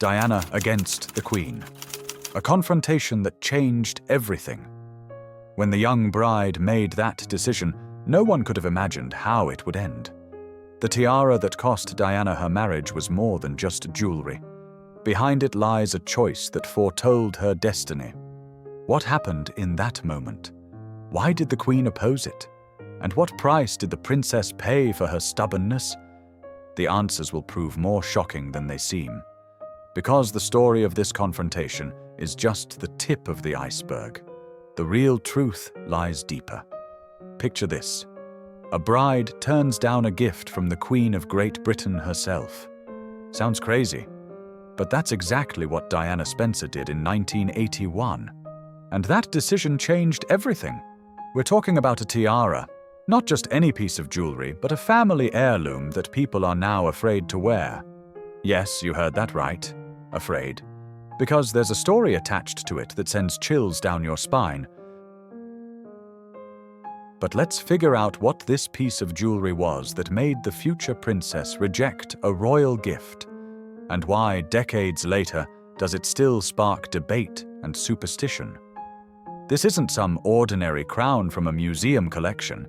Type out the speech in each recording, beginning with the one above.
Diana against the Queen. A confrontation that changed everything. When the young bride made that decision, no one could have imagined how it would end. The tiara that cost Diana her marriage was more than just jewelry. Behind it lies a choice that foretold her destiny. What happened in that moment? Why did the Queen oppose it? And what price did the princess pay for her stubbornness? The answers will prove more shocking than they seem. Because the story of this confrontation is just the tip of the iceberg. The real truth lies deeper. Picture this. A bride turns down a gift from the Queen of Great Britain herself. Sounds crazy, but that's exactly what Diana Spencer did in 1981. And that decision changed everything. We're talking about a tiara, not just any piece of jewelry, but a family heirloom that people are now afraid to wear. Yes, you heard that right, afraid. Because there's a story attached to it that sends chills down your spine. But let's figure out what this piece of jewelry was that made the future princess reject a royal gift, and why, decades later, does it still spark debate and superstition. This isn't some ordinary crown from a museum collection.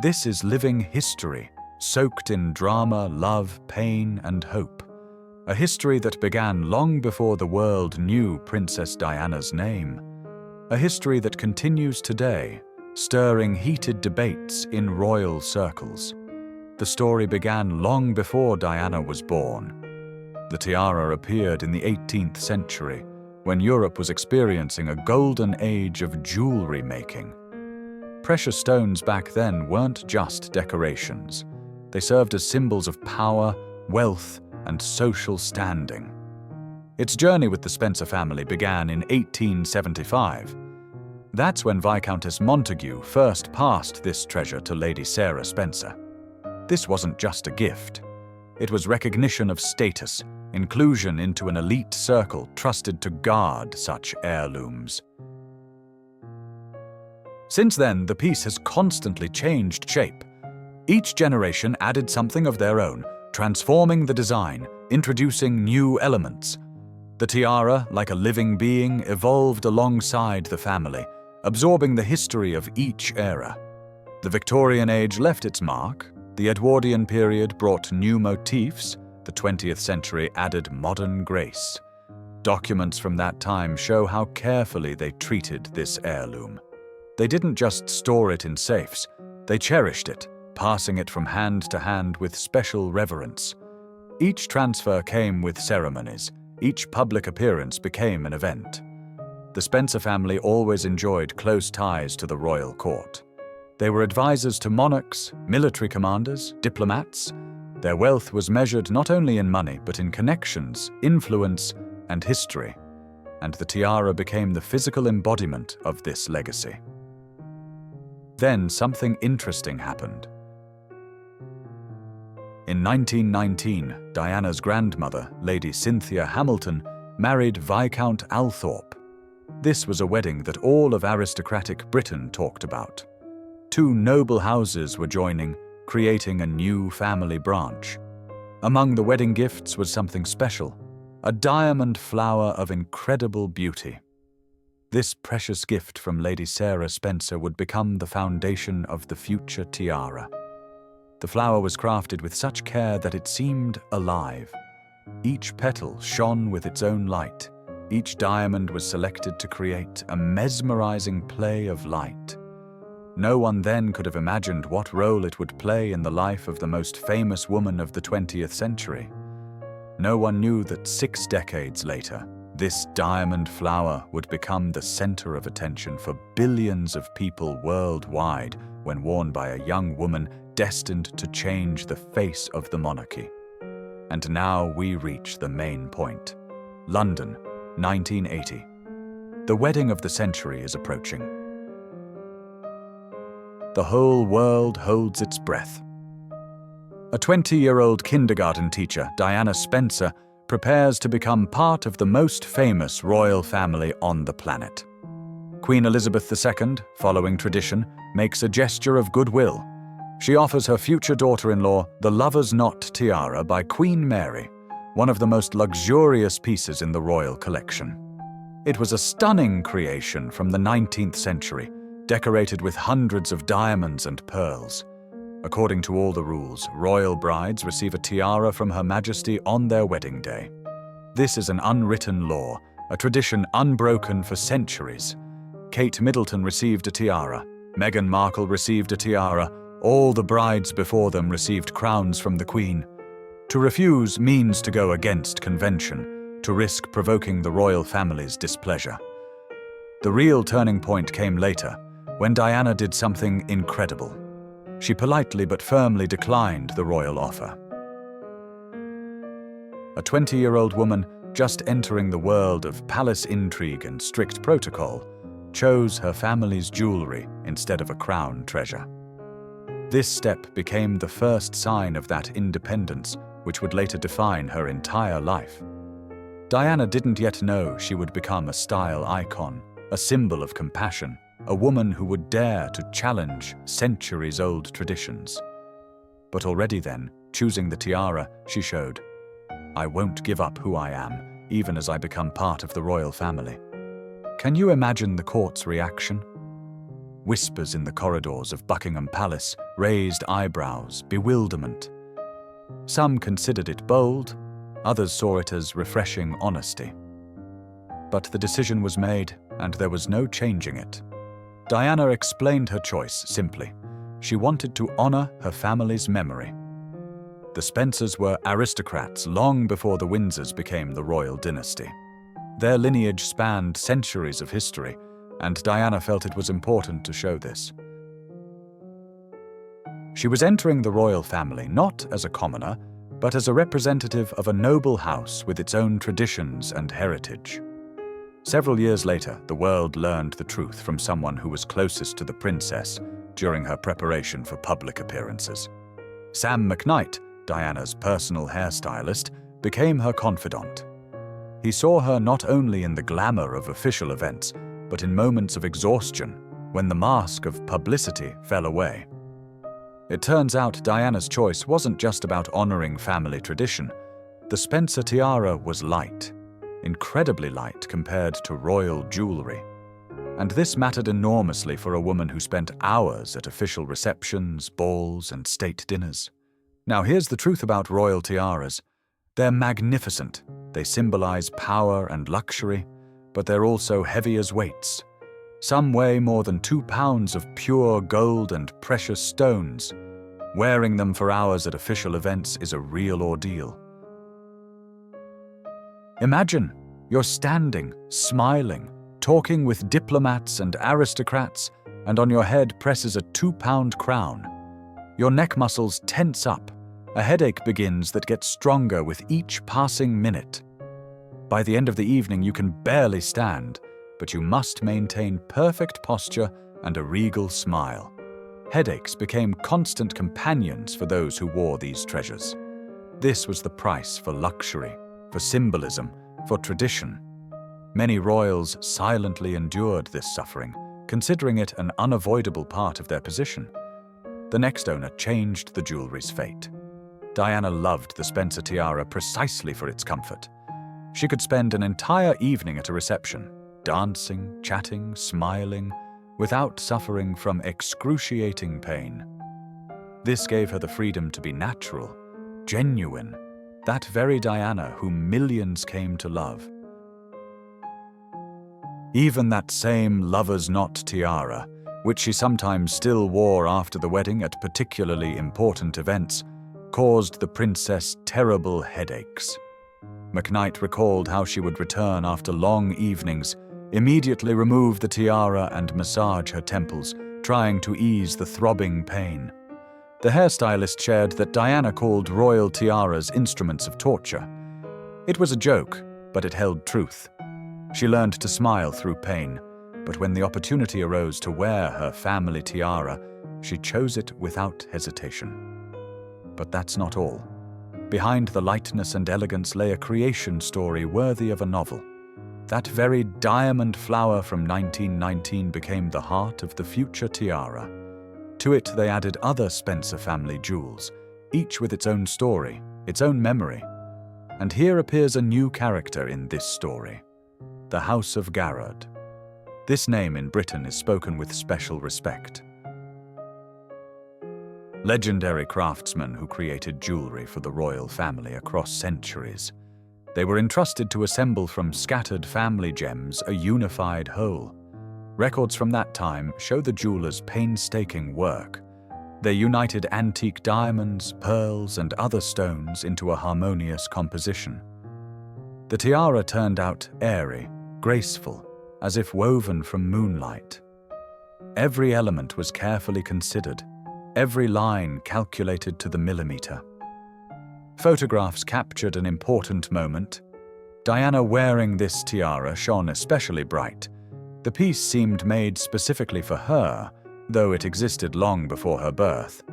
This is living history, soaked in drama, love, pain, and hope. A history that began long before the world knew Princess Diana's name. A history that continues today, stirring heated debates in royal circles. The story began long before Diana was born. The tiara appeared in the 18th century, when Europe was experiencing a golden age of jewelry making. Precious stones back then weren't just decorations. They served as symbols of power, wealth, and social standing. Its journey with the Spencer family began in 1875. That's when Viscountess Montague first passed this treasure to Lady Sarah Spencer. This wasn't just a gift. It was recognition of status, inclusion into an elite circle trusted to guard such heirlooms. Since then, the piece has constantly changed shape. Each generation added something of their own, transforming the design, introducing new elements. The tiara, like a living being, evolved alongside the family, absorbing the history of each era. The Victorian age left its mark, the Edwardian period brought new motifs, the 20th century added modern grace. Documents from that time show how carefully they treated this heirloom. They didn't just store it in safes, they cherished it, passing it from hand to hand with special reverence. Each transfer came with ceremonies, each public appearance became an event. The Spencer family always enjoyed close ties to the royal court. They were advisors to monarchs, military commanders, diplomats. Their wealth was measured not only in money, but in connections, influence, and history. And the tiara became the physical embodiment of this legacy. Then something interesting happened. In 1919, Diana's grandmother, Lady Cynthia Hamilton, married Viscount Althorp. This was a wedding that all of aristocratic Britain talked about. Two noble houses were joining, creating a new family branch. Among the wedding gifts was something special, a diamond flower of incredible beauty. This precious gift from Lady Sarah Spencer would become the foundation of the future tiara. The flower was crafted with such care that it seemed alive. Each petal shone with its own light. Each diamond was selected to create a mesmerizing play of light. No one then could have imagined what role it would play in the life of the most famous woman of the 20th century. No one knew that 6 decades later, this diamond flower would become the center of attention for billions of people worldwide when worn by a young woman destined to change the face of the monarchy. And now we reach the main point. London, 1980. The wedding of the century is approaching. The whole world holds its breath. A 20-year-old kindergarten teacher, Diana Spencer, prepares to become part of the most famous royal family on the planet. Queen Elizabeth II, following tradition, makes a gesture of goodwill. She offers her future daughter-in-law the Lover's Knot tiara by Queen Mary, one of the most luxurious pieces in the royal collection. It was a stunning creation from the 19th century, decorated with hundreds of diamonds and pearls. According to all the rules, royal brides receive a tiara from Her Majesty on their wedding day. This is an unwritten law, a tradition unbroken for centuries. Kate Middleton received a tiara, Meghan Markle received a tiara, all the brides before them received crowns from the Queen. To refuse means to go against convention, to risk provoking the royal family's displeasure. The real turning point came later, when Diana did something incredible. She politely but firmly declined the royal offer. A 20-year-old woman just entering the world of palace intrigue and strict protocol chose her family's jewelry instead of a crown treasure. This step became the first sign of that independence which would later define her entire life. Diana didn't yet know she would become a style icon, a symbol of compassion, a woman who would dare to challenge centuries-old traditions. But already then, choosing the tiara, she showed, "I won't give up who I am, even as I become part of the royal family." Can you imagine the court's reaction? Whispers in the corridors of Buckingham Palace, raised eyebrows, bewilderment. Some considered it bold, others saw it as refreshing honesty. But the decision was made, and there was no changing it. Diana explained her choice simply. She wanted to honor her family's memory. The Spencers were aristocrats long before the Windsors became the royal dynasty. Their lineage spanned centuries of history, and Diana felt it was important to show this. She was entering the royal family not as a commoner, but as a representative of a noble house with its own traditions and heritage. Several years later, the world learned the truth from someone who was closest to the princess during her preparation for public appearances. Sam McKnight, Diana's personal hairstylist, became her confidant. He saw her not only in the glamour of official events, but in moments of exhaustion, when the mask of publicity fell away. It turns out Diana's choice wasn't just about honoring family tradition. The Spencer tiara was light, incredibly light compared to royal jewelry. And this mattered enormously for a woman who spent hours at official receptions, balls, and state dinners. Now here's the truth about royal tiaras. They're magnificent. They symbolize power and luxury, but they're also heavy as weights. Some weigh more than 2 pounds of pure gold and precious stones. Wearing them for hours at official events is a real ordeal. Imagine you're standing, smiling, talking with diplomats and aristocrats, and on your head presses a 2-pound crown. Your neck muscles tense up. A headache begins that gets stronger with each passing minute. By the end of the evening, you can barely stand, but you must maintain perfect posture and a regal smile. Headaches became constant companions for those who wore these treasures. This was the price for luxury, for symbolism, for tradition. Many royals silently endured this suffering, considering it an unavoidable part of their position. The next owner changed the jewelry's fate. Diana loved the Spencer tiara precisely for its comfort. She could spend an entire evening at a reception, dancing, chatting, smiling, without suffering from excruciating pain. This gave her the freedom to be natural, genuine, that very Diana whom millions came to love. Even that same lover's knot tiara, which she sometimes still wore after the wedding at particularly important events, caused the princess terrible headaches. McKnight recalled how she would return after long evenings, immediately remove the tiara and massage her temples, trying to ease the throbbing pain. The hairstylist shared that Diana called royal tiaras instruments of torture. It was a joke, but it held truth. She learned to smile through pain, but when the opportunity arose to wear her family tiara, she chose it without hesitation. But that's not all. Behind the lightness and elegance lay a creation story worthy of a novel. That very diamond flower from 1919 became the heart of the future tiara. To it they added other Spencer family jewels, each with its own story, its own memory. And here appears a new character in this story, the House of Garrard. This name in Britain is spoken with special respect. Legendary craftsmen who created jewelry for the royal family across centuries. They were entrusted to assemble from scattered family gems a unified whole. Records from that time show the jewelers' painstaking work. They united antique diamonds, pearls, and other stones into a harmonious composition. The tiara turned out airy, graceful, as if woven from moonlight. Every element was carefully considered, every line calculated to the millimeter. Photographs captured an important moment. Diana wearing this tiara shone especially bright. The piece seemed made specifically for her, though it existed long before her birth.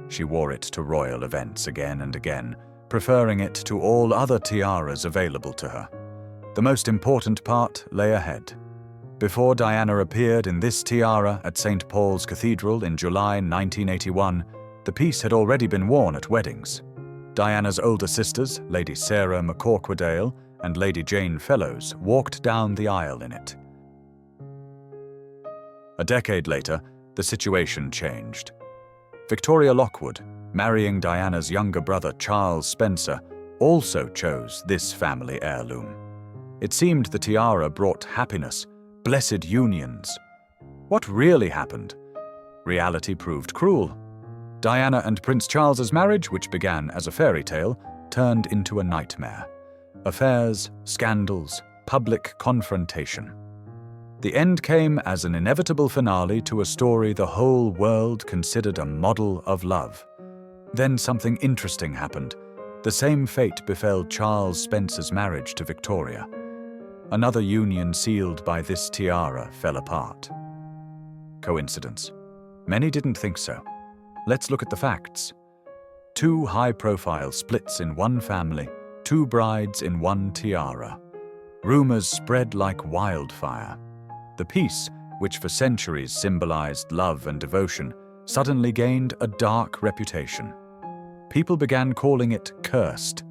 She wore it to royal events again and again, preferring it to all other tiaras available to her. The most important part lay ahead. Before Diana appeared in this tiara at St. Paul's Cathedral in July 1981, the piece had already been worn at weddings. Diana's older sisters, Lady Sarah McCorquodale and Lady Jane Fellows, walked down the aisle in it. A decade later, the situation changed. Victoria Lockwood, marrying Diana's younger brother Charles Spencer, also chose this family heirloom. It seemed the tiara brought happiness, blessed unions. What really happened? Reality proved cruel. Diana and Prince Charles's marriage, which began as a fairy tale, turned into a nightmare. Affairs, scandals, public confrontation. The end came as an inevitable finale to a story the whole world considered a model of love. Then something interesting happened. The same fate befell Charles Spencer's marriage to Victoria. Another union sealed by this tiara fell apart. Coincidence? Many didn't think so. Let's look at the facts. 2 high-profile splits in one family, 2 brides in one tiara. Rumors spread like wildfire. The piece, which for centuries symbolized love and devotion, suddenly gained a dark reputation. People began calling it cursed.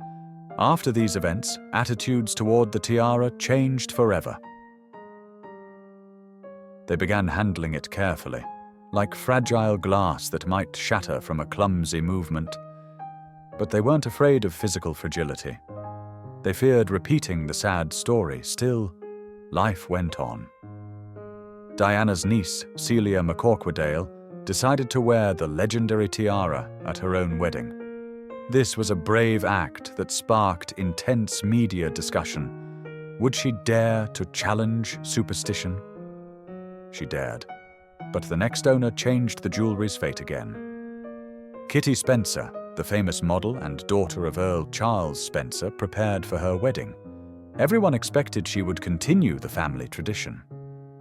After these events, attitudes toward the tiara changed forever. They began handling it carefully, like fragile glass that might shatter from a clumsy movement. But they weren't afraid of physical fragility. They feared repeating the sad story. Still, life went on. Diana's niece, Celia McCorquodale, decided to wear the legendary tiara at her own wedding. This was a brave act that sparked intense media discussion. Would she dare to challenge superstition? She dared. But the next owner changed the jewelry's fate again. Kitty Spencer, the famous model and daughter of Earl Charles Spencer, prepared for her wedding. Everyone expected she would continue the family tradition.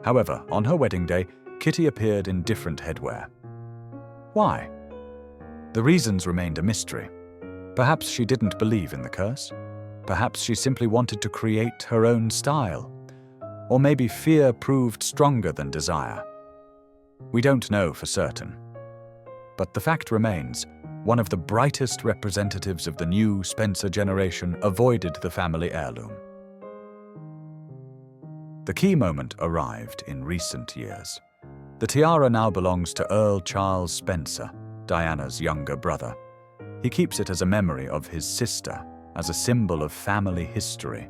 However, on her wedding day, Kitty appeared in different headwear. Why? The reasons remained a mystery. Perhaps she didn't believe in the curse. Perhaps she simply wanted to create her own style. Or maybe fear proved stronger than desire. We don't know for certain. But the fact remains, one of the brightest representatives of the new Spencer generation avoided the family heirloom. The key moment arrived in recent years. The tiara now belongs to Earl Charles Spencer, Diana's younger brother. He keeps it as a memory of his sister, as a symbol of family history.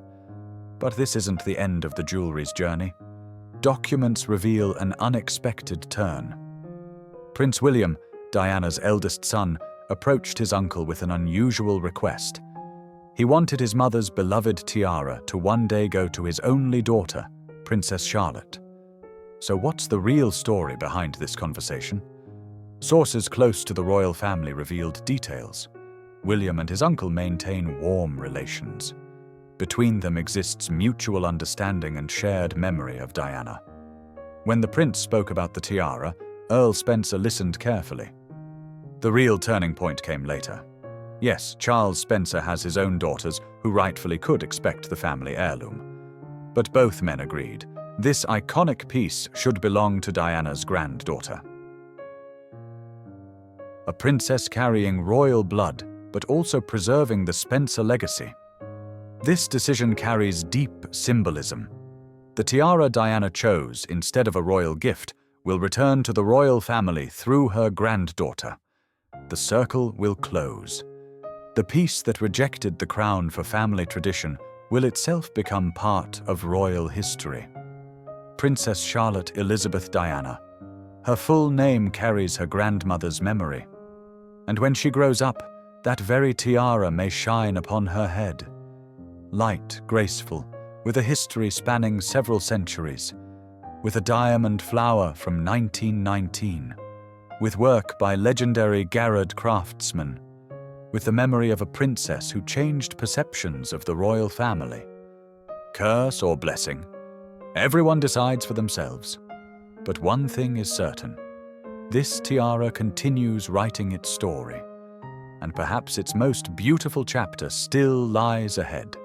But this isn't the end of the jewelry's journey. Documents reveal an unexpected turn. Prince William, Diana's eldest son, approached his uncle with an unusual request. He wanted his mother's beloved tiara to one day go to his only daughter, Princess Charlotte. So what's the real story behind this conversation? Sources close to the royal family revealed details. William and his uncle maintain warm relations. Between them exists mutual understanding and shared memory of Diana. When the prince spoke about the tiara, Earl Spencer listened carefully. The real turning point came later. Yes, Charles Spencer has his own daughters who rightfully could expect the family heirloom. But both men agreed. This iconic piece should belong to Diana's granddaughter. A princess carrying royal blood, but also preserving the Spencer legacy. This decision carries deep symbolism. The tiara Diana chose instead of a royal gift will return to the royal family through her granddaughter. The circle will close. The piece that rejected the crown for family tradition will itself become part of royal history. Princess Charlotte Elizabeth Diana. Her full name carries her grandmother's memory. And when she grows up, that very tiara may shine upon her head. Light, graceful, with a history spanning several centuries, with a diamond flower from 1919, with work by legendary Garrod craftsmen, with the memory of a princess who changed perceptions of the royal family. Curse or blessing, everyone decides for themselves. But one thing is certain. This tiara continues writing its story, and perhaps its most beautiful chapter still lies ahead.